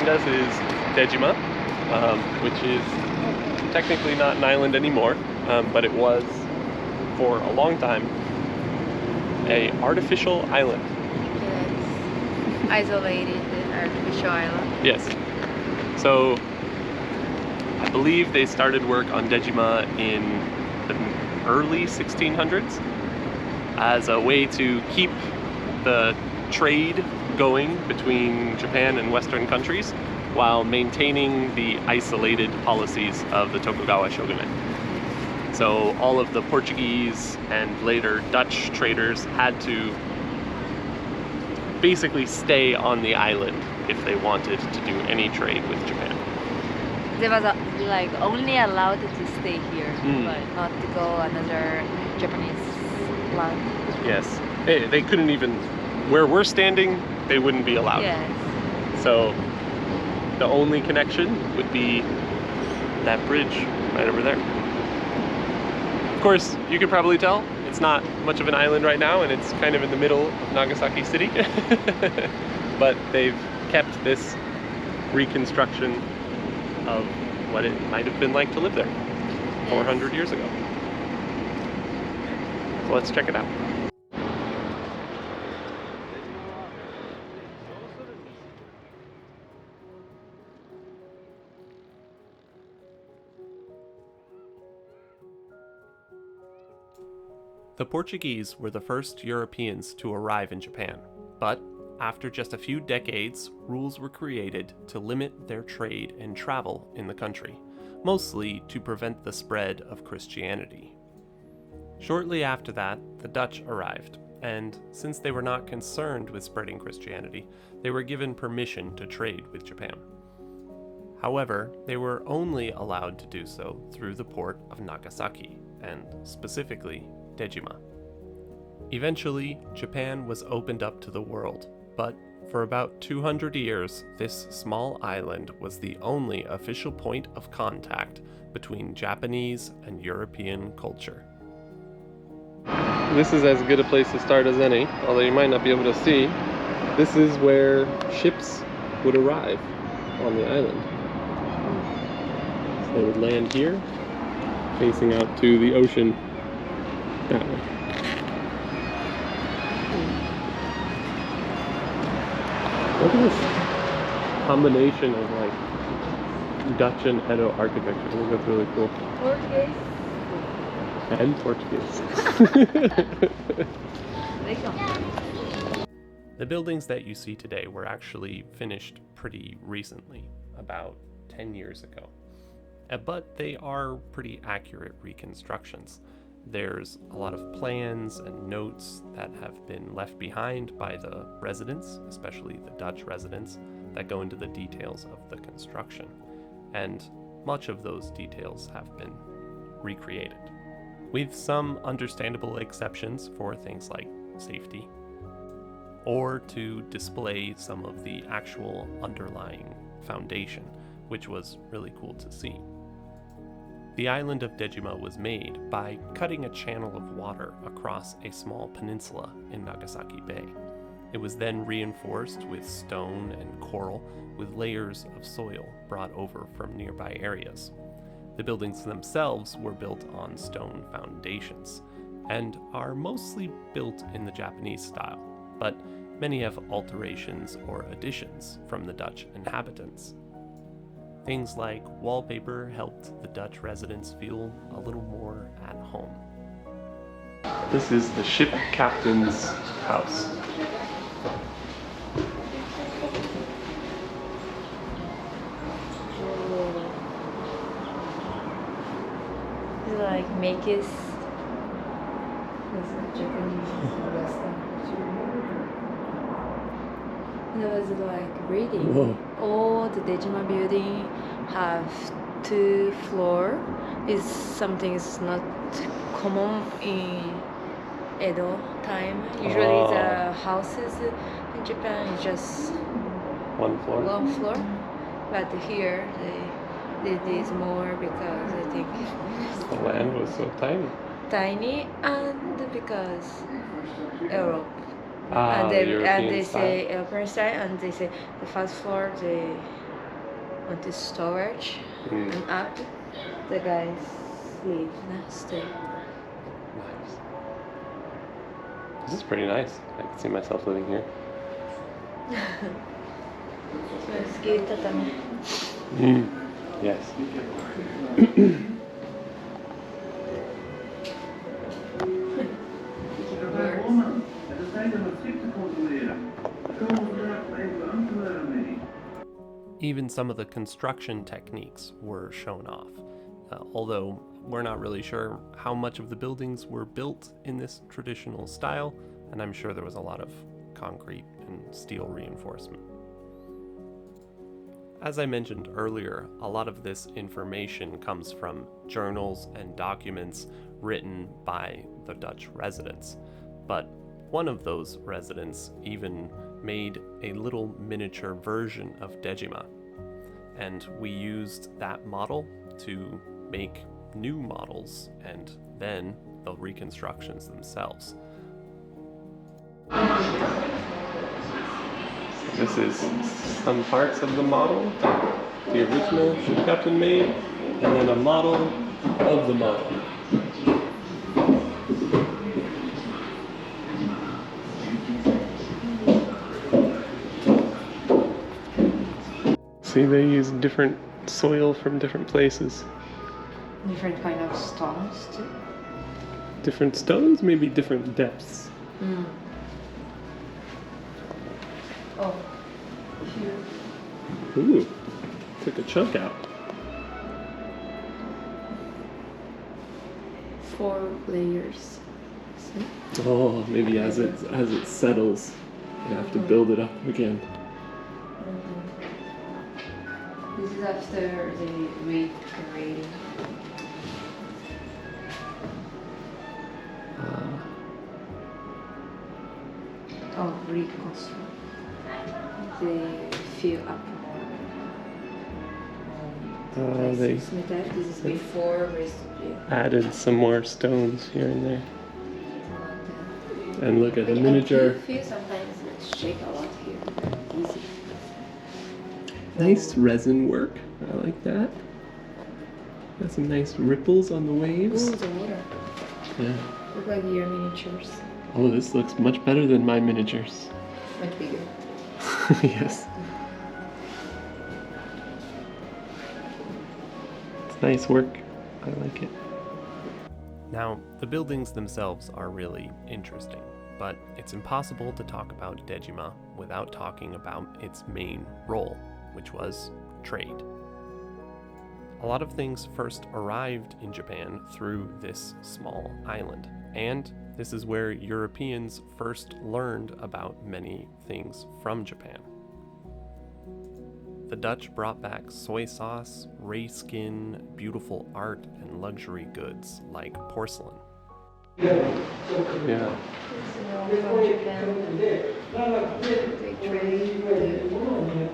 behind us is Dejima, which is technically not an island anymore, but it was for a long time a artificial island. Yes. Isolated artificial island. Yes. So I believe they started work on Dejima in the early 1600s as a way to keep the trade going between Japan and Western countries while maintaining the isolated policies of the Tokugawa shogunate. So all of the Portuguese and later Dutch traders had to basically stay on the island if they wanted to do any trade with Japan. They was like only allowed to stay here, but not to go another Japanese land. Yes, they couldn't even, where we're standing, they wouldn't be allowed. Yes. So the only connection would be that bridge right over there. Of course, you can probably tell it's not much of an island right now, and it's kind of in the middle of Nagasaki City. But they've kept this reconstruction of what it might have been like to live there 400 years ago. So let's check it out. The Portuguese were the first Europeans to arrive in Japan, but after just a few decades, rules were created to limit their trade and travel in the country, mostly to prevent the spread of Christianity. Shortly after that, the Dutch arrived, and since they were not concerned with spreading Christianity, they were given permission to trade with Japan. However, they were only allowed to do so through the port of Nagasaki, and specifically Dejima. Eventually, Japan was opened up to the world, but for about 200 years, this small island was the only official point of contact between Japanese and European culture. This is as good a place to start as any, although you might not be able to see. This is where ships would arrive on the island. So they would land here, facing out to the ocean that way. Look at this combination of like Dutch and Edo architecture. I think that's really cool. Portuguese. And Portuguese. The buildings that you see today were actually finished pretty recently, about 10 years ago. But they are pretty accurate reconstructions. There's a lot of plans and notes that have been left behind by the residents, especially the Dutch residents, that go into the details of the construction. And much of those details have been recreated, with some understandable exceptions for things like safety, or to display some of the actual underlying foundation, which was really cool to see. The island of Dejima was made by cutting a channel of water across a small peninsula in Nagasaki Bay. It was then reinforced with stone and coral with layers of soil brought over from nearby areas. The buildings themselves were built on stone foundations and are mostly built in the Japanese style, but many have alterations or additions from the Dutch inhabitants. Things like wallpaper helped the Dutch residents feel a little more at home. This is the ship captain's house. It's like Make's. It's a Japanese restaurant. It was like reading. Whoa. All the Dejima building have 2 floors. Is something is not common in Edo time. Usually the houses in Japan is just 1 floor. 1 floor, but here they did this more because I think The land was so tiny. tiny and because Europe. Ah, and the they European and they style. say European style, and they say the first floor want this storage. Mm. And up, the guys leave, stay. Nice. This is pretty nice. I can see myself living here. So it's good tatami. Yes. Even some of the construction techniques were shown off, although we're not really sure how much of the buildings were built in this traditional style, and I'm sure there was a lot of concrete and steel reinforcement. As I mentioned earlier, a lot of this information comes from journals and documents written by the Dutch residents, but one of those residents even made a little miniature version of Dejima, and we used that model to make new models and then the reconstructions themselves. This is some parts of the model that the original ship captain made, and then a model of the model. See, they use different soil from different places. Different kind of stones too. Different stones, maybe different depths. Oh, here. Ooh, took a chunk out. 4 layers. See? Oh, maybe as it settles, you have to build it up again. This is after the redecorating. Reconstruct. They fill up more. They This is before restoration. added some more stones here and there. And look at the miniature. I feel sometimes it shake a lot here. Easy. Nice resin work. I like that. Got some nice ripples on the waves. Ooh, the water. Yeah. Look like your miniatures. Oh, this looks much better than my miniatures. Much bigger. Yes. It's nice work. I like it. Now, the buildings themselves are really interesting, but it's impossible to talk about Dejima without talking about its main role, which was trade. A lot of things first arrived in Japan through this small island, and this is where Europeans first learned about many things from Japan. The Dutch brought back soy sauce, ray skin, beautiful art, and luxury goods like porcelain. Yeah. From Japan. They trade.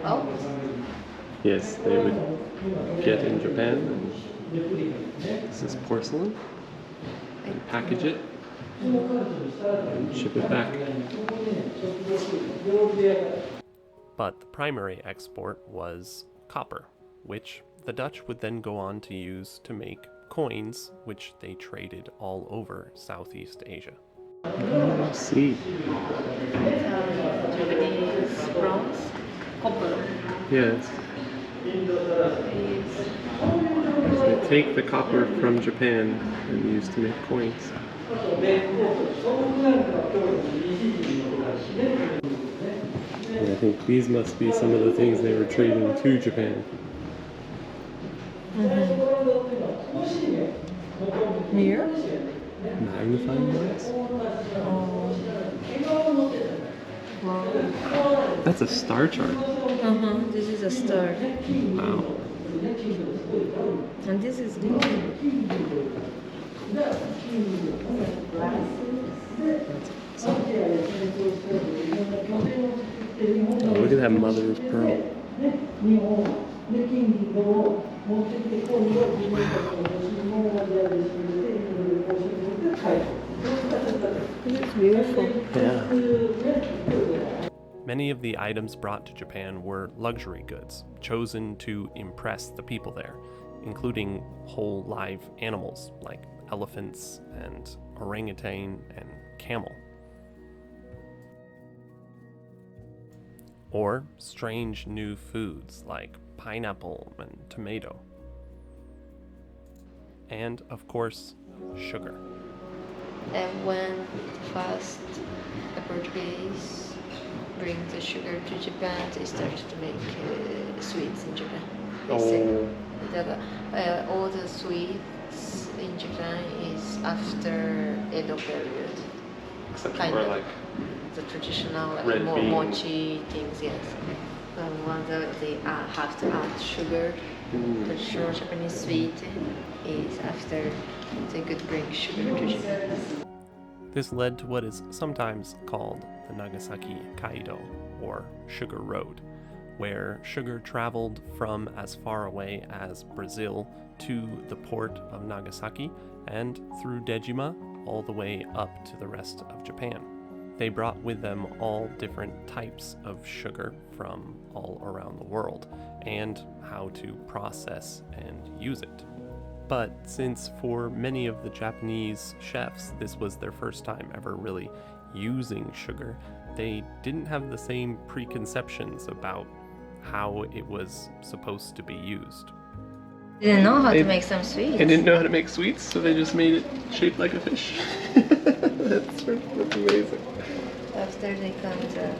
Oh. Yes, they would get in Japan, and this is porcelain, and package it, and ship it back. But the primary export was copper, which the Dutch would then go on to use to make coins, which they traded all over Southeast Asia. Let's see. Japanese bronze, copper. Yes. So they take the copper from Japan and use to make coins. And I think these must be some of the things they were trading to Japan. Mirror? Magnifying glass? Wow. That's a star chart. This is a star. Wow. And this is good. Oh, look at that mother of pearl. This is beautiful. Yeah. Many of the items brought to Japan were luxury goods, chosen to impress the people there, including whole live animals like elephants and orangutan and camel. Or strange new foods like pineapple and tomato. And, of course, sugar. And when first the Portuguese bring the sugar to Japan, they started to make sweets in Japan. They say that all the sweets in Japan is after Edo period. Except kind for of like the traditional red bean. mochi things, yes. One that they have to add sugar. Traditional Japanese sweet is after they could bring sugar to Japan. This led to what is sometimes called the Nagasaki Kaido, or Sugar Road, where sugar traveled from as far away as Brazil to the port of Nagasaki and through Dejima all the way up to the rest of Japan. They brought with them all different types of sugar from all around the world and how to process and use it. But since for many of the Japanese chefs this was their first time ever really using sugar, they didn't have the same preconceptions about how it was supposed to be used. They didn't know how to make some sweets. They didn't know how to make sweets, so they just made it shaped like a fish. That's amazing. After they come the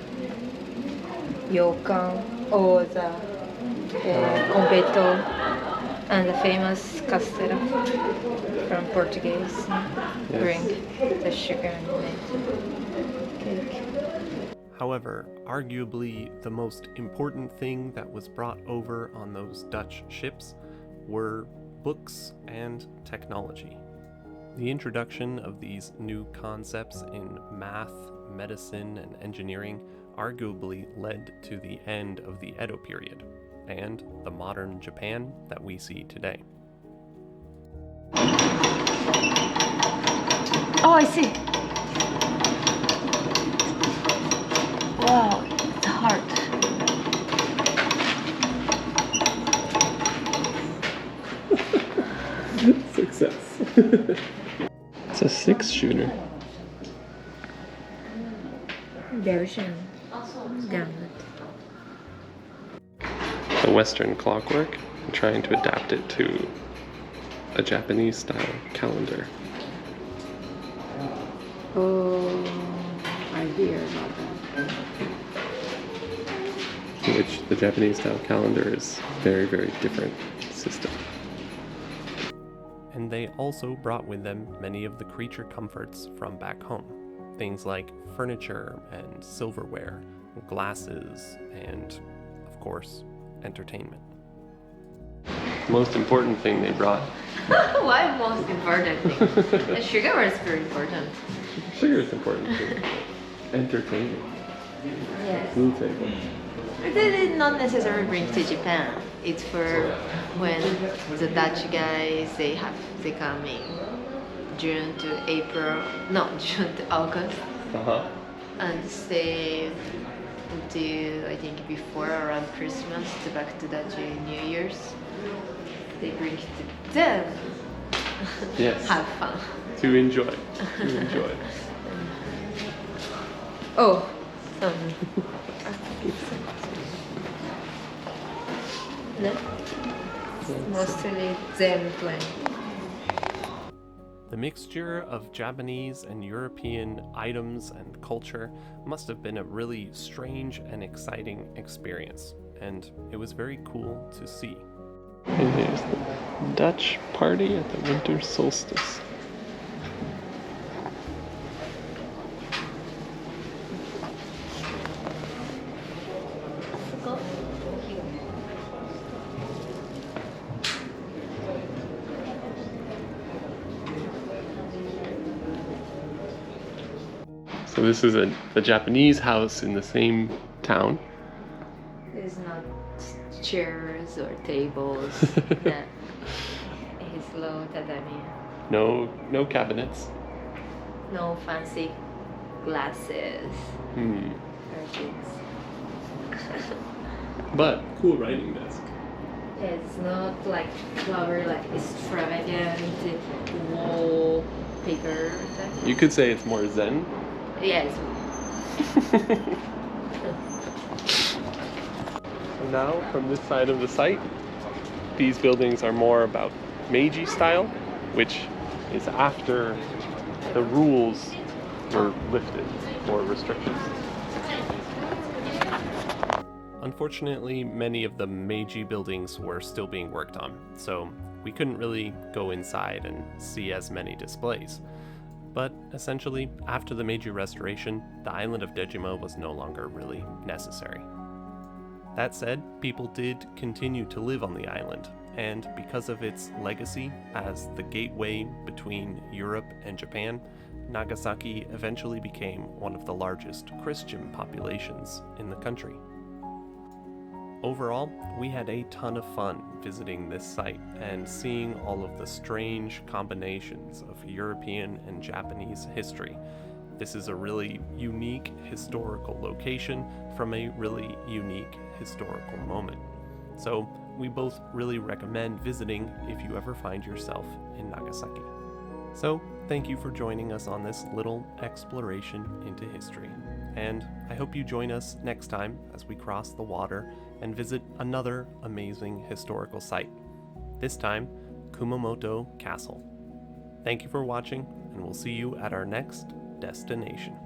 ryokan or the konpeto and the famous castella from Portuguese bring the sugar and make cake. However, arguably the most important thing that was brought over on those Dutch ships were books and technology. The introduction of these new concepts in math, medicine, and engineering arguably led to the end of the Edo period and the modern Japan that we see today. Oh, I see. Wow, it's hard. Success. It's a 6-shooter. Belgian gambit. The Western clockwork, and trying to adapt it to a Japanese style calendar. Oh, I hear about that. Which the Japanese style calendar is very, very different system. And they also brought with them many of the creature comforts from back home. Things like furniture and silverware, glasses, and, of course, entertainment. Most important thing they brought. Why most important thing? The sugar is very important. Sugar is important too. Entertainment. Yes. Blue table. They did not necessarily bring to Japan. It's for when the Dutch guys they come in June to April, no, June to August, and stay until I think before around Christmas to back to Dutch New Year's. They bring it to them. Yes. Have fun. To enjoy. To enjoy. Oh. No? Mostly them playing. The mixture of Japanese and European items and culture must have been a really strange and exciting experience, and it was very cool to see. And here's the Dutch party at the winter solstice. So this is a Japanese house in the same town. There's not chairs or tables. That is low tatami. No cabinets. No fancy glasses or things. But cool writing desk. It's not like clever, like extravagant wallpaper type. You could say it's more zen. Yes. And now, from this side of the site, these buildings are more about Meiji style, which is after the rules were lifted for restrictions. Unfortunately, many of the Meiji buildings were still being worked on, so we couldn't really go inside and see as many displays. But essentially, after the Meiji restoration, the island of Dejima was no longer really necessary. That said, people did continue to live on the island, and because of its legacy as the gateway between Europe and Japan, Nagasaki eventually became one of the largest Christian populations in the country. Overall, we had a ton of fun visiting this site and seeing all of the strange combinations of European and Japanese history. This is a really unique historical location from a really unique historical moment. So we both really recommend visiting if you ever find yourself in Nagasaki. So thank you for joining us on this little exploration into history. And I hope you join us next time as we cross the water and visit another amazing historical site. This time, Kumamoto Castle. Thank you for watching, and we'll see you at our next destination.